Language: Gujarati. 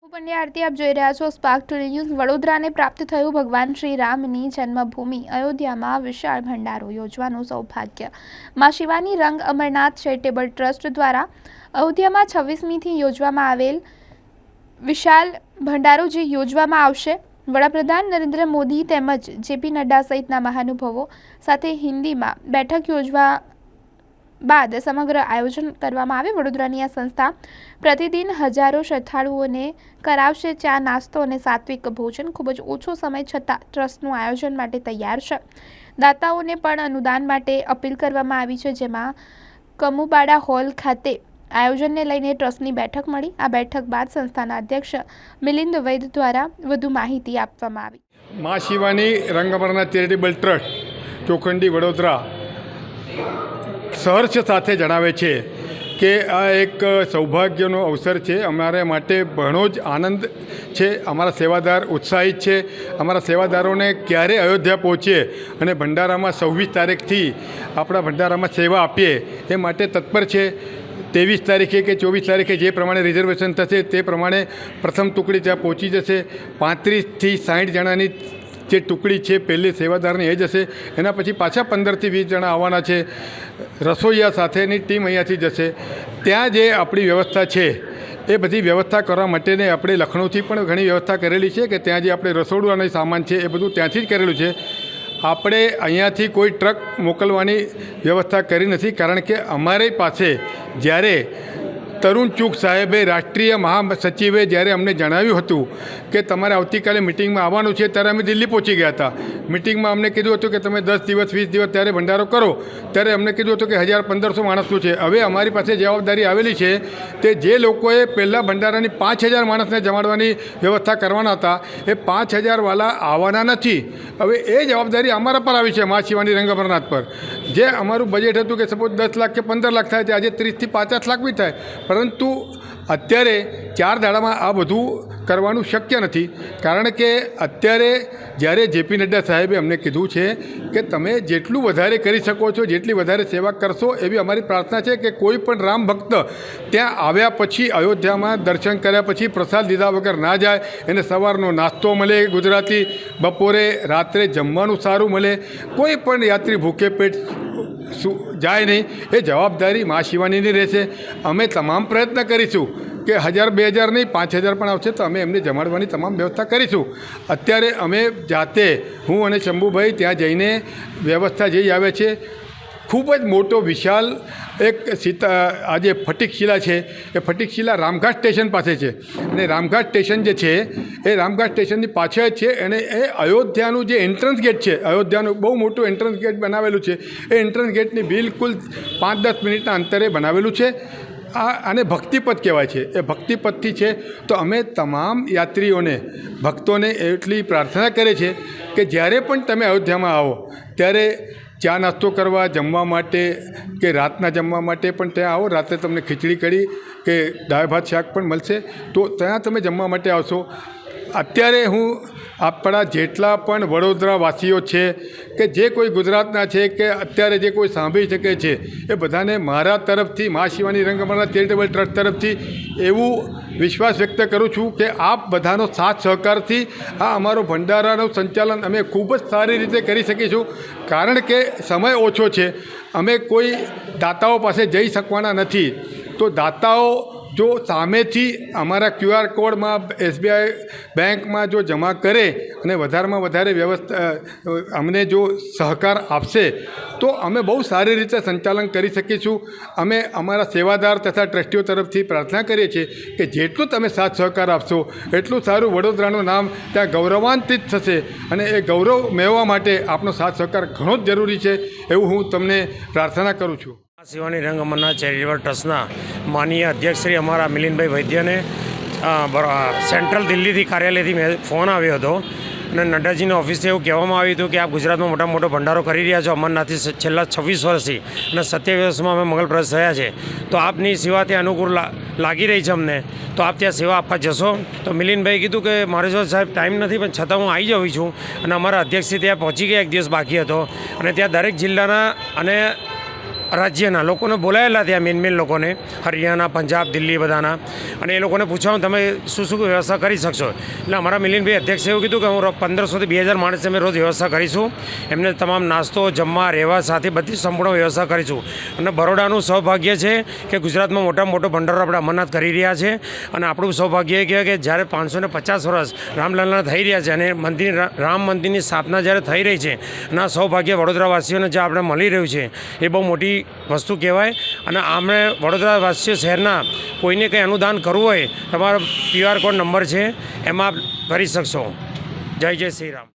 હું પંડ્યા આરતી આપ જોઈ રહ્યા છો સ્પાર્ક ટુ ન્યૂઝ। વડોદરાને પ્રાપ્ત થયું ભગવાન શ્રી રામની જન્મભૂમિ અયોધ્યામાં વિશાળ ભંડારો યોજવાનું સૌભાગ્ય। માં શિવાની રંગ અમરનાથ ચેરિટેબલ ટ્રસ્ટ દ્વારા અયોધ્યામાં 26મીથી યોજવામાં આવેલ વિશાળ ભંડારો જે યોજવામાં આવશે। વડાપ્રધાન નરેન્દ્ર મોદી તેમજ જેપી નડ્ડા સહિતના મહાનુભાવો સાથે હિન્દીમાં બેઠક યોજવા બાદ સમગ્ર આયોજન કરવામાં આવે। વડોદરાની આ સંસ્થા પ્રતિદિન હજારો શ્રદ્ધાળુઓને કરાવશે ચા નાસ્તો અને સાત્વિક ભોજન। ખૂબ જ ઓછો સમય છતાં ટ્રસ્ટનું આયોજન માટે તૈયાર છે। દાતાઓને પણ અનુદાન માટે અપીલ કરવામાં આવી છે, જેમાં કમુબાડા હોલ ખાતે આયોજનને લઈને ટ્રસ્ટની બેઠક મળી। આ બેઠક બાદ સંસ્થાના અધ્યક્ષ મિલિંદ વૈદ દ્વારા વધુ માહિતી આપવામાં આવી। માં શિવાની રંગ અમરનાથ ચેરિટેબલ ટ્રસ્ટ ચોખંડી વડોદરા સહર્ષ સાથે જણાવે છે કે આ એક સૌભાગ્યનો અવસર છે। અમારા માટે ઘણો જ આનંદ છે। અમારા સેવાદાર ઉત્સાહિત છે। અમારા સેવાદારોને ક્યારે અયોધ્યા પહોંચીએ અને ભંડારામાં 26 તારીખથી આપણા ભંડારામાં સેવા આપીએ એ માટે તત્પર છે। 23 તારીખે કે 24 તારીખે જે પ્રમાણે રિઝર્વેશન થશે તે પ્રમાણે પ્રથમ ટુકડી ત્યાં પહોંચી જશે। 35થી 60 જણાની જે ટુકડી છે પહેલી સેવાદારની એ જશે। એના પછી પાછા 15થી 20 જણા આવવાના છે। રસોઈયા સાથેની ટીમ અહીંયાથી જશે। ત્યાં જે આપણી વ્યવસ્થા છે એ બધી વ્યવસ્થા કરવા માટેને આપણે લખનૌથી પણ ઘણી વ્યવસ્થા કરેલી છે કે ત્યાં જે આપણે રસોડું અને સામાન છે એ બધું ત્યાંથી જ કરેલું છે। આપણે અહીંયાથી કોઈ ટ્રક મોકલવાની વ્યવસ્થા કરી નથી, કારણ કે અમારી પાસે જ્યારે તરુણ ચુગ સાહેબે રાષ્ટ્રીય મહાસચિવે જ્યારે અમને જણાવ્યું હતું કે તમારે આવતીકાલે મિટિંગમાં આવવાનું છે, ત્યારે અમે દિલ્હી પહોંચી ગયા હતા। મિટિંગમાં અમને કીધું હતું કે તમે 10 દિવસ 20 દિવસ ત્યારે ભંડારો કરો, ત્યારે અમને કીધું હતું કે 1000-1500 માણસનું છે। હવે અમારી પાસે જવાબદારી આવેલી છે તે જે લોકોએ પહેલાં ભંડારાની 5000 માણસને જમાડવાની વ્યવસ્થા કરવાના હતા એ 5000 વાળા આવવાના નથી। હવે એ જવાબદારી અમારા પર આવી છે, માં શિવાની રંગ અમરનાથ પર। જે અમારું બજેટ હતું કે સપોઝ 10 લાખ કે 15 લાખ થાય, તે આજે 30થી 50 લાખ બી થાય, પરંતુ અત્યારે 4 દાડામાં આ બધું કરવાનું શક્ય નથી। કારણ કે અત્યારે જ્યારે જેપી નડ્ડા સાહેબે અમને કીધું છે કે તમે જેટલું વધારે કરી શકો છો, જેટલી વધારે સેવા કરશો, એવી અમારી પ્રાર્થના છે કે કોઈ પણ રામ ભક્ત ત્યાં આવ્યા પછી અયોધ્યામાં દર્શન કર્યા પછી પ્રસાદ લીધા વગર ના જાય। એને સવારનો નાસ્તો મળે ગુજરાતી, બપોરે રાત્રે જમવાનું સારું મળે। કોઈ પણ યાત્રી ભૂખે પેટ જાય નહીં, એ જવાબદારી માં શિવાનીની રહેશે। અમે તમામ પ્રયત્ન કરીશું કે 1000-2000 નહીં, 5000 પણ આવશે તો અમે એમને જમાડવાની તમામ વ્યવસ્થા કરીશું। અત્યારે અમે જાતે હું અને શંભુભાઈ ત્યાં જઈને વ્યવસ્થા જઈ આવ્યા છે। ખૂબ જ મોટો વિશાળ એક આજે ફટિકશિલા છે, એ ફટિકશિલા રામઘાટ સ્ટેશન પાસે છે, અને રામઘાટ સ્ટેશન જે છે એ રામઘાટ સ્ટેશનની પાછળ જ છે। અને એ અયોધ્યાનું જે એન્ટ્રન્સ ગેટ છે, અયોધ્યાનું બહુ મોટું એન્ટ્રન્સ ગેટ બનાવેલું છે। એ એન્ટ્રન્સ ગેટની બિલકુલ 5-10 મિનિટના અંતરે બનાવેલું છે। આને ભક્તિપથ કહેવાય છે। એ ભક્તિપથથી છે તો અમે તમામ યાત્રીઓને, ભક્તોને એટલી પ્રાર્થના કરે છે કે જ્યારે પણ તમે અયોધ્યામાં આવો ત્યારે ચા નાસ્તો કરવા, જમવા માટે કે રાતના જમવા માટે પણ ત્યાં આવો। રાત્રે તમને ખીચડી કઢી કે દાળ ભાત શાક પણ મળશે, તો ત્યાં તમે જમવા માટે આવશો। અત્યારે હું આપણા જેટલા પણ વડોદરાવાસીઓ છે કે જે કોઈ ગુજરાતના છે કે અત્યારે જે કોઈ સાંભળી શકે છે, એ બધાને મારા તરફથી, માં શિવાની રંગ અમરનાથ ચેરિટેબલ ટ્રસ્ટ તરફથી એવું વિશ્વાસ વ્યક્ત કરું છું કે આપ બધાનો સાથ સહકારથી આ અમારો ભંડારાનું સંચાલન અમે ખૂબ જ સારી રીતે કરી શકીશું। કારણ કે સમય ઓછો છે, અમે કોઈ દાતાઓ પાસે જઈ શકવાના નથી, તો દાતાઓ જો સામેથી અમારા QR કોડમાં SBI બેંકમાં જો જમા કરે અને વધારેમાં વધારે વ્યવસ્થા અમને જો સહકાર આપશે તો અમે બહુ સારી રીતે સંચાલન કરી શકીશું। અમે અમારા સેવાદાર તથા ટ્રસ્ટીઓ તરફથી પ્રાર્થના કરીએ છીએ કે જેટલું તમે સાથ સહકાર આપશો એટલું સારું વડોદરાનું નામ ત્યાં ગૌરવાન્વિત થશે, અને એ ગૌરવ મેળવવા માટે આપનો સાથ સહકાર ઘણો જ જરૂરી છે, એવું હું તમને પ્રાર્થના કરું છું। શિવાની રંગ અમરનાથ ચેરિટેબલ ટ્રસ્ટના માનનીય અધ્યક્ષ શ્રી અમારા મિલિંદભાઈ વૈદ્યને સેન્ટ્રલ દિલ્હીથી કાર્યાલયથી ફોન આવ્યો હતો, અને નડ્ડાજીની ઓફિસથી એવું કહેવામાં આવ્યું હતું કે આપ ગુજરાતમાં મોટો ભંડારો કરી રહ્યા છો અમરનાથથી છેલ્લા 26 વર્ષથી, અને 27 વર્ષમાં અમે મંગલપ્રદ થયા છે, તો આપની સેવા ત્યાં અનુકૂળ લાગી રહી છે અમને, તો આપ ત્યાં સેવા આપવા જશો? તો મિલિંદભાઈ કીધું કે મારે જો સાહેબ ટાઈમ નથી, પણ છતાં હું આવી જઉં છું। અને અમારા અધ્યક્ષથી ત્યાં પહોંચી ગયા, એક દિવસ બાકી હતો, અને ત્યાં દરેક જિલ્લાના અને રાજ્યના લોકોને બોલાયેલા ત્યાં મેન લોકોને, હરિયાણા, પંજાબ, દિલ્હી બધાના, અને એ લોકોને પૂછવાનું તમે શું શું વ્યવસ્થા કરી શકશો. એટલે અમારા મિલિનભાઈ અધ્યક્ષે એવું કીધું કે હું 1500 થી 2000 માણસ અમે રોજ વ્યવસ્થા કરીશું. એમને તમામ નાસ્તો, જમવા, રહેવા સાથે બધી સંપૂર્ણ વ્યવસ્થા કરીશું. અને બરોડાનું સૌભાગ્ય છે કે ગુજરાતમાં મોટામાં મોટો ભંડારો આપણે અમરનાથ કરી રહ્યા છે. અને આપણું સૌભાગ્ય એ કહેવાય કે જ્યારે 550 વર્ષ રામલલ્લાના થઈ રહ્યા છે અને રામ મંદિરની સ્થાપના જ્યારે થઈ રહી છે, અને આ સૌભાગ્ય વડોદરાવાસીઓને જે આપણે મળી રહ્યું છે એ બહુ મોટી વસ્તુ કહેવાય. અને આપણે વડોદરાવાસીઓ શહેરના કોઈને કંઈ અનુદાન કરવું હોય, તમારો QR કોડ નંબર છે, એમાં આપ કરી શકશો. જય જય શ્રી રામ.